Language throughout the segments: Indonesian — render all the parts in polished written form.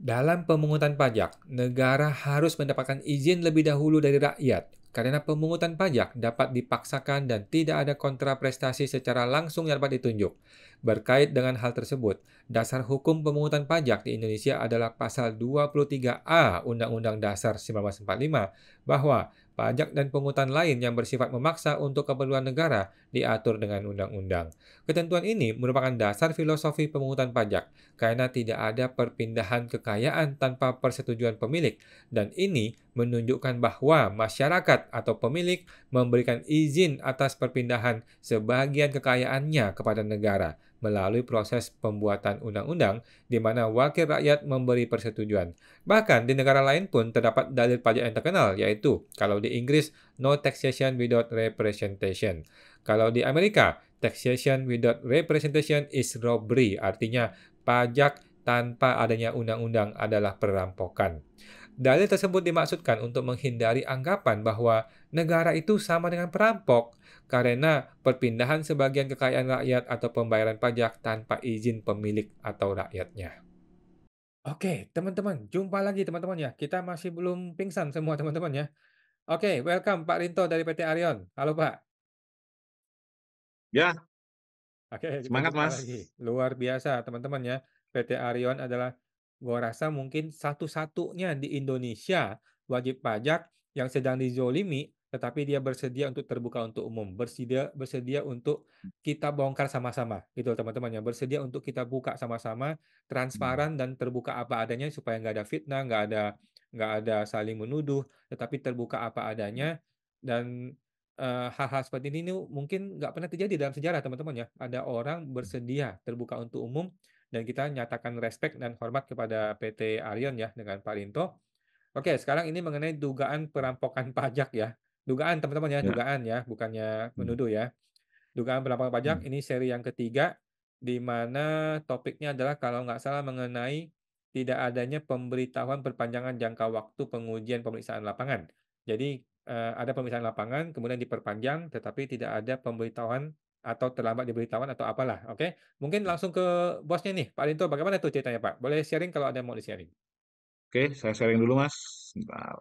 Dalam pemungutan pajak, negara harus mendapatkan izin lebih dahulu dari rakyat, karena pemungutan pajak dapat dipaksakan dan tidak ada kontraprestasi secara langsung yang dapat ditunjuk. Berkait dengan hal tersebut, dasar hukum pemungutan pajak di Indonesia adalah pasal 23A Undang-Undang Dasar 1945 bahwa pajak dan pungutan lain yang bersifat memaksa untuk keperluan negara diatur dengan undang-undang. Ketentuan ini merupakan dasar filosofi pemungutan pajak karena tidak ada perpindahan kekayaan tanpa persetujuan pemilik, dan ini menunjukkan bahwa masyarakat atau pemilik memberikan izin atas perpindahan sebagian kekayaannya kepada negara melalui proses pembuatan undang-undang di mana wakil rakyat memberi persetujuan. Bahkan di negara lain pun terdapat dalil pajak yang terkenal, yaitu kalau di Inggris, no taxation without representation. Kalau di Amerika, taxation without representation is robbery, artinya pajak tanpa adanya undang-undang adalah perampokan. Dalil tersebut dimaksudkan untuk menghindari anggapan bahwa negara itu sama dengan perampok karena perpindahan sebagian kekayaan rakyat atau pembayaran pajak tanpa izin pemilik atau rakyatnya. Oke, teman-teman, jumpa lagi teman-teman ya. Kita masih belum pingsan semua teman-teman ya. Oke, welcome Pak Rinto dari PT Arion. Halo Pak. Ya, Oke, kita semangat jumpa Mas. lagi. Luar biasa, teman-teman ya. PT Arion adalah, gua rasa mungkin satu-satunya di Indonesia wajib pajak yang sedang dizolimi, tetapi dia bersedia untuk terbuka untuk umum, bersedia bersedia untuk kita bongkar sama-sama, gitu teman-teman ya. Bersedia untuk kita buka sama-sama, Hmm. transparan dan terbuka apa adanya supaya nggak ada fitnah, nggak ada saling menuduh, tetapi terbuka apa adanya dan hal-hal seperti ini nih mungkin nggak pernah terjadi dalam sejarah teman-teman ya. Ada orang bersedia terbuka untuk umum dan kita nyatakan respect dan hormat kepada PT Arion ya dengan Pak Rinto. Oke, sekarang ini mengenai dugaan perampokan pajak ya. Dugaan teman-teman ya, Ya. dugaan ya, bukannya Hmm. menuduh ya. Dugaan perampokan pajak Hmm. ini seri yang ketiga, di mana topiknya adalah kalau nggak salah mengenai tidak adanya pemberitahuan perpanjangan jangka waktu pengujian pemeriksaan lapangan. Jadi ada pemeriksaan lapangan, kemudian diperpanjang, tetapi tidak ada pemberitahuan atau terlambat diberitahuan atau apalah. Oke, mungkin langsung ke bosnya nih, Pak Rinto. Bagaimana tuh ceritanya, Pak? Boleh sharing kalau ada yang mau di-sharing. Oke, saya sharing dulu Mas. Bentar.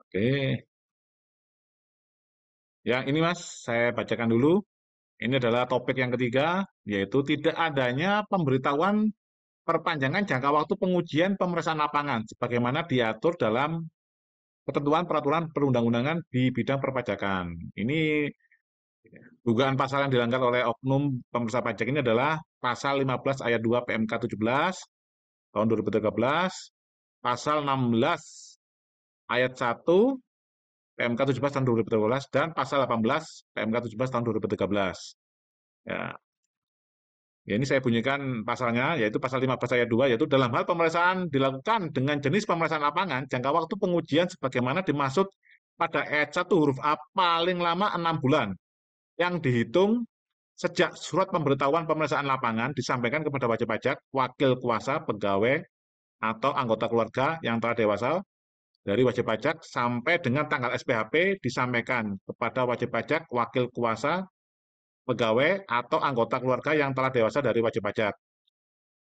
Oke, ya ini Mas, saya bacakan dulu. Ini adalah topik yang ketiga, yaitu tidak adanya pemberitahuan perpanjangan jangka waktu pengujian pemeriksaan lapangan, sebagaimana diatur dalam ketentuan peraturan perundang-undangan di bidang perpajakan. Ini dugaan pasal yang dilanggar oleh oknum pemeriksa pajak ini adalah pasal 15 ayat 2 PMK 17 tahun 2013, pasal 16 ayat 1 PMK 17 tahun 2013 dan pasal 18 PMK 17 tahun 2013. Ya, ya ini saya bunyikan pasalnya, yaitu pasal 15 ayat 2, yaitu dalam hal pemeriksaan dilakukan dengan jenis pemeriksaan lapangan, jangka waktu pengujian sebagaimana dimaksud pada ayat 1 huruf A paling lama 6 bulan, yang dihitung sejak surat pemberitahuan pemeriksaan lapangan disampaikan kepada wajib pajak, wakil kuasa, pegawai, atau anggota keluarga yang telah dewasa dari wajib pajak sampai dengan tanggal SPHP disampaikan kepada wajib pajak, wakil kuasa, pegawai, atau anggota keluarga yang telah dewasa dari wajib pajak.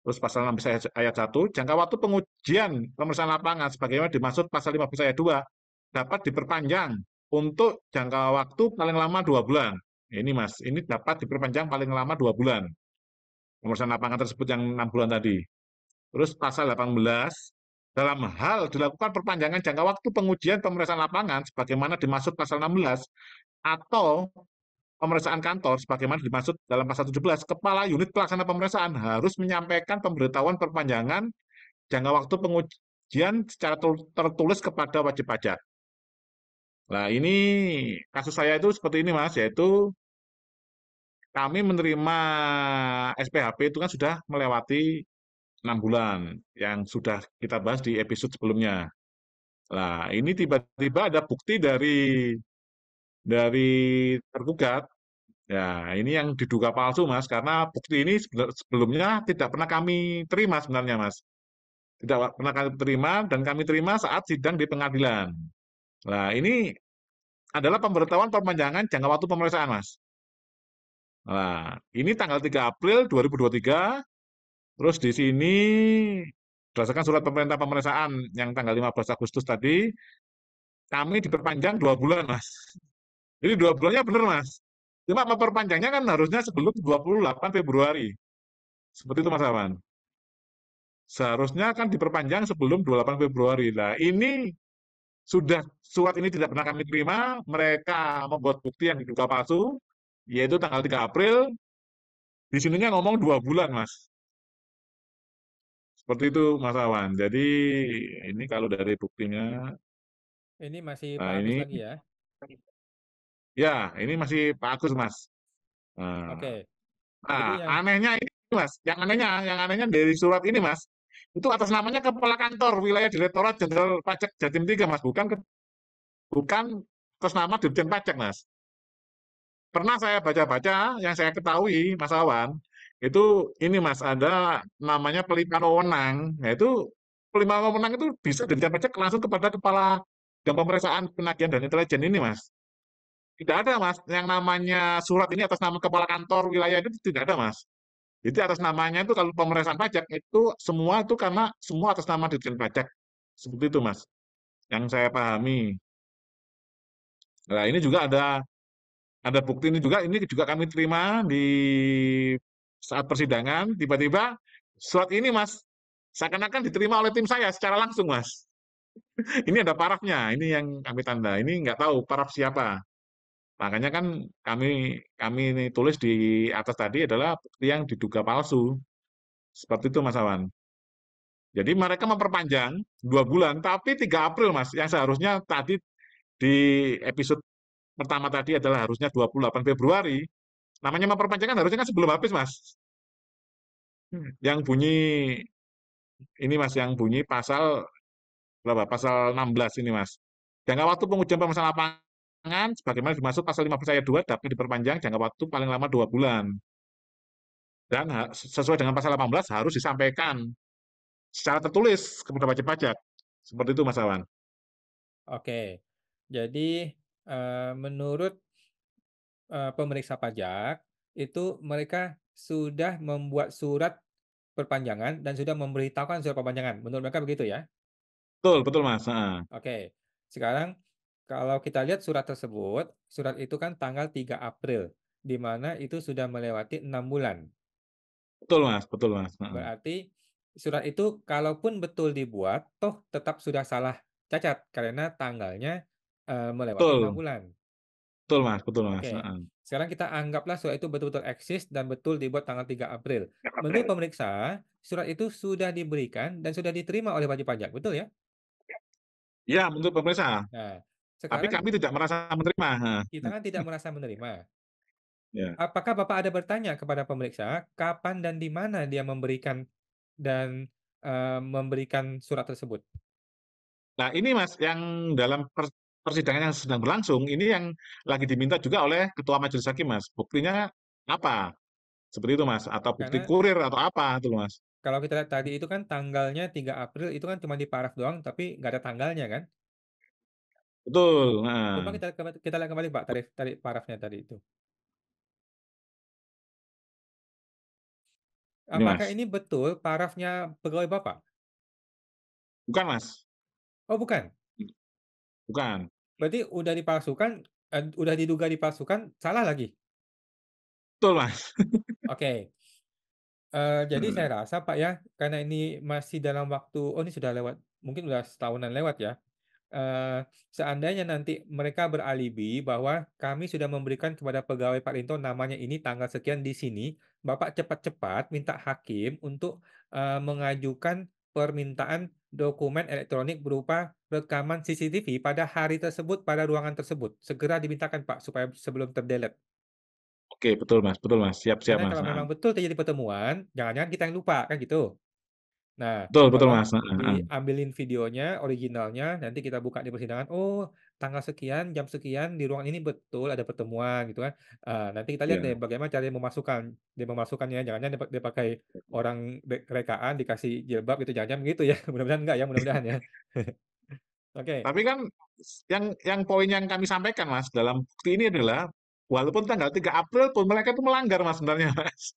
Terus pasal 16 ayat 1, jangka waktu pengujian pemeriksaan lapangan sebagaimana dimaksud pasal 15 ayat 2 dapat diperpanjang untuk jangka waktu paling lama 2 bulan. Ini Mas, ini dapat diperpanjang paling lama 2 bulan. Pemeriksaan lapangan tersebut yang 6 bulan tadi. Terus pasal 18, dalam hal dilakukan perpanjangan jangka waktu pengujian pemeriksaan lapangan sebagaimana dimaksud pasal 16 atau pemeriksaan kantor sebagaimana dimaksud dalam pasal 17, kepala unit pelaksana pemeriksaan harus menyampaikan pemberitahuan perpanjangan jangka waktu pengujian secara tertulis kepada wajib pajak. Nah, ini kasus saya itu seperti ini Mas, yaitu kami menerima SPHP itu kan sudah melewati 6 bulan yang sudah kita bahas di episode sebelumnya. Nah, ini tiba-tiba ada bukti dari tergugat. Ya, ini yang diduga palsu, Mas, karena bukti ini sebelumnya tidak pernah kami terima sebenarnya, Mas. Tidak pernah kami terima dan kami terima saat sidang di pengadilan. Nah, ini adalah pemberitahuan perpanjangan jangka waktu pemeriksaan, Mas. Nah, ini tanggal 3 April 2023, terus di sini berdasarkan surat pemerintah pemeriksaan yang tanggal 15 Agustus tadi, kami diperpanjang 2 bulan, Mas. Jadi 2 bulannya benar, Mas. Cuma memperpanjangnya kan harusnya sebelum 28 Februari. Seperti itu, Mas Awan. Seharusnya kan diperpanjang sebelum 28 Februari. Nah, ini sudah surat ini tidak pernah kami terima, mereka membuat bukti yang diduga palsu, yaitu tanggal 3 April, di sininya ngomong 2 bulan, Mas. Seperti itu, Mas Awan. Jadi, ini kalau dari buktinya, Ini masih nah Pak Agus ini, lagi ya. ya, ini masih Pak Agus, Mas. Nah, Oke. Jadi nah, yang anehnya ini, Mas, yang anehnya dari surat ini, Mas, itu atas namanya Kepala Kantor Wilayah Direktorat Jenderal Pajak Jatim 3, Mas, bukan atas nama Dirjen Pajak, Mas. Pernah saya baca-baca, yang saya ketahui, Mas Awan, itu ini Mas, ada namanya pelimpaan wewenang. Nah, itu pelimpaan wewenang itu bisa Dirjen Pajak langsung kepada Kepala Bidang Pemeriksaan Penagihan dan Intelijen ini, Mas. Tidak ada, Mas, yang namanya surat ini atas nama Kepala Kantor Wilayah itu tidak ada, Mas. Jadi atas namanya itu kalau pemeriksaan pajak itu semua itu karena semua atas nama Dirjen Pajak. Seperti itu, Mas, yang saya pahami. Nah, ini juga ada bukti ini juga kami terima di saat persidangan, tiba-tiba surat ini, Mas, seakan-akan diterima oleh tim saya secara langsung, Mas. Ini ada parafnya, ini yang kami tanda. Ini nggak tahu paraf siapa. Makanya kan kami ini tulis di atas tadi adalah bukti yang diduga palsu. Seperti itu, Mas Awan. Jadi mereka memperpanjang 2 bulan, tapi 3 April, Mas, yang seharusnya tadi di episode pertama tadi adalah harusnya 28 Februari. Namanya memperpanjang kan harusnya kan sebelum habis, Mas. Yang bunyi ini, Mas, yang bunyi pasal berapa? Pasal 16 ini, Mas. Jangka waktu pengujian pemeriksaan lapangan sebagaimana dimaksud pasal 15 ayat 2 dapat diperpanjang jangka waktu paling lama 2 bulan. Dan sesuai dengan pasal 18 harus disampaikan secara tertulis kepada wajib pajak. Seperti itu, Mas Awan. oke. Jadi menurut pemeriksa pajak itu mereka sudah membuat surat perpanjangan dan sudah memberitahukan surat perpanjangan. Menurut mereka begitu ya? Betul, betul, Mas. Heeh. Oke. Sekarang kalau kita lihat surat tersebut, surat itu kan tanggal 3 April, di mana itu sudah melewati 6 bulan. Betul, Mas. Betul, Mas. Heeh. Berarti surat itu kalaupun betul dibuat, toh tetap sudah salah cacat karena tanggalnya melewati 6 Betul, bulan. betul, Mas. Betul, Mas. Oke. Heeh. Sekarang kita anggaplah surat itu betul-betul eksis dan betul dibuat tanggal 3 April. Menurut pemeriksa, surat itu sudah diberikan dan sudah diterima oleh wajib pajak, betul ya? Ya, menurut pemeriksa. Nah, Tapi sekarang kami tidak merasa menerima. Heeh. kita kan tidak merasa menerima. Ya. Apakah Bapak ada bertanya kepada pemeriksa kapan dan di mana dia memberikan dan memberikan surat tersebut? Nah, ini Mas, yang dalam persidangan yang sedang berlangsung, ini yang lagi diminta juga oleh Ketua Majelis Hakim, Mas. Buktinya apa? Seperti itu, Mas. Atau bukti Karena kurir atau apa itu loh, Mas. kalau kita lihat tadi itu kan tanggalnya 3 April itu kan cuma di paraf doang tapi nggak ada tanggalnya kan? Betul. Coba Nah, kita lihat kembali Pak tadi parafnya tadi itu. ini Apakah Mas. ini betul parafnya pegawai Bapak? Bukan, Mas. Oh bukan. Bukan. Berarti udah dipalsukan, udah diduga dipalsukan, salah lagi? Betul, Mas. Oke. Jadi saya rasa Pak ya, karena ini masih dalam waktu, oh ini sudah lewat, mungkin udah setahunan lewat ya. Seandainya nanti mereka beralibi bahwa kami sudah memberikan kepada pegawai Pak Rinto namanya ini tanggal sekian di sini, Bapak cepat-cepat minta hakim untuk mengajukan permintaan dokumen elektronik berupa rekaman CCTV pada hari tersebut, pada ruangan tersebut. Segera dimintakan Pak, supaya sebelum terdelete. Oke, betul, Mas. Betul, Mas. Siap, siap, Karena Mas. kalau Nah, memang betul terjadi pertemuan, jangan-jangan kita yang lupa, kan gitu. Nah, betul, betul, tolong Mas. Nah, nah. diambilin videonya, originalnya, nanti kita buka di persidangan. Oh, tanggal sekian, jam sekian, di ruangan ini betul ada pertemuan, gitu kan. Nanti kita lihat deh Ya. bagaimana cara dia memasukkannya. Jangan-jangan dia pakai orang rekaan, dikasih jilbab gitu. Jangan-jangan begitu ya. Mudah-mudahan enggak ya, mudah-mudahan ya. Oke. Tapi kan yang poin yang kami sampaikan Mas dalam bukti ini adalah walaupun tanggal 3 April pun mereka itu melanggar Mas sebenarnya Mas.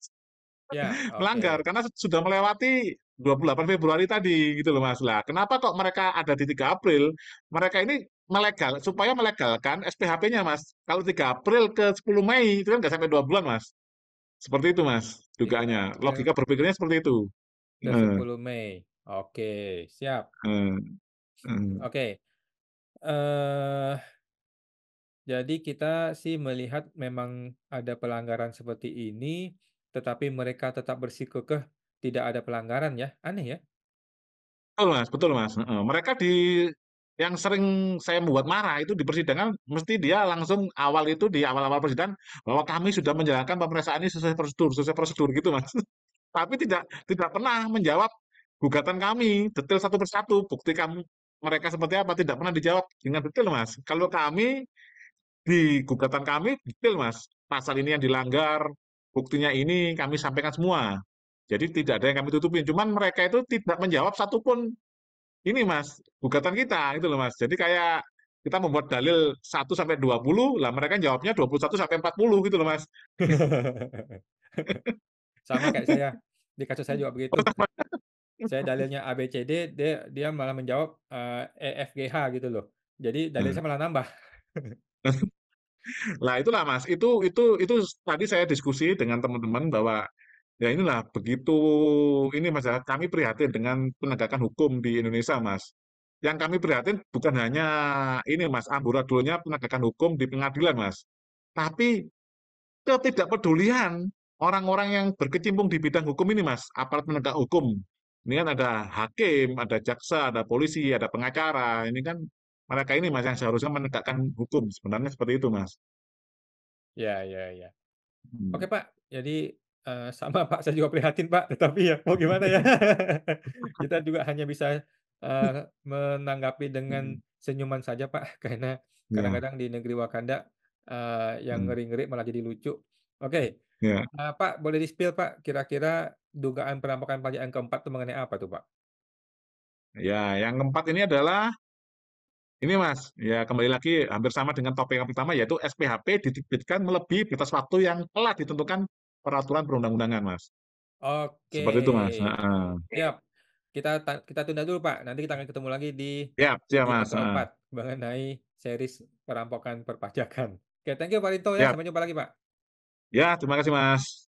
Ya, Melanggar oke. karena sudah melewati 28 Februari tadi gitu loh Mas. Lah, kenapa kok mereka ada di 3 April? Mereka ini supaya melegalkan SPHP-nya Mas. Kalau 3 April ke 10 Mei itu kan nggak sampai 2 bulan Mas. Seperti itu Mas, 3 dugaannya. April Logika berpikirnya seperti itu. ke Heeh, 10 Mei. Oke, siap. heeh, heeh. Oke. eh jadi kita sih melihat memang ada pelanggaran seperti ini, tetapi mereka tetap bersikukuh tidak ada pelanggaran ya. Aneh ya? Betul Mas, heeh. Mereka yang sering saya membuat marah itu di persidangan mesti dia langsung di awal-awal persidangan bahwa kami sudah menjalankan pemeriksaan ini sesuai prosedur gitu Mas. Tapi tidak pernah menjawab gugatan kami detail satu persatu, bukti mereka seperti apa tidak pernah dijawab dengan detail Mas. Kalau kami di gugatan kami detail Mas, pasal ini yang dilanggar, buktinya ini kami sampaikan semua. Jadi tidak ada yang kami tutupin. Cuman mereka itu tidak menjawab satupun ini Mas, gugatan kita itu loh Mas. Jadi kayak kita membuat dalil 1 sampai 20, lah mereka jawabnya 21 sampai 40 gitu loh Mas. Sama kayak saya. Di kasus saya juga begitu. Saya dalilnya A, B, C, D, dia malah menjawab E, F, G, H gitu loh. Jadi dalil saya malah nambah. Lah itulah Mas, itu tadi saya diskusi dengan teman-teman bahwa ya inilah begitu ini Mas ya, kami prihatin dengan penegakan hukum di Indonesia Mas. Yang kami prihatin bukan hanya ini Mas, amburadulnya penegakan hukum di pengadilan Mas. Tapi ketidakpedulian orang-orang yang berkecimpung di bidang hukum ini Mas, aparat penegak hukum. Ini kan ada hakim, ada jaksa, ada polisi, ada pengacara. Ini kan mereka ini Mas yang seharusnya menegakkan hukum. Sebenarnya seperti itu Mas. Ya, ya, ya. Oke, Hmm. Pak. Jadi, sama Pak, saya juga prihatin, Pak, tetapi ya mau gimana ya. Kita juga hanya bisa, menanggapi dengan Hmm. senyuman saja, Pak, karena Ya, kadang-kadang di negeri Wakanda, yang hmm, ngeri-ngeri malah jadi lucu. Oke, ya, Pak, boleh di-spill, Pak, kira-kira dugaan perampokan pajak yang keempat itu mengenai apa tuh, Pak? ya. Yang keempat ini adalah ini Mas. Ya kembali lagi hampir sama dengan topik yang pertama yaitu SPHP diterbitkan melebihi batas waktu yang telah ditentukan peraturan perundang-undangan Mas. Oke, Seperti itu Mas. Heeh. siap. Kita tunda dulu, Pak, nanti kita akan ketemu lagi di Siap, siap sesi yang Mas. Heeh. keempat mengenai series perampokan perpajakan. Oke, thank you Pak Rinto ya, Siap. sampai jumpa lagi, Pak. Ya, terima kasih Mas.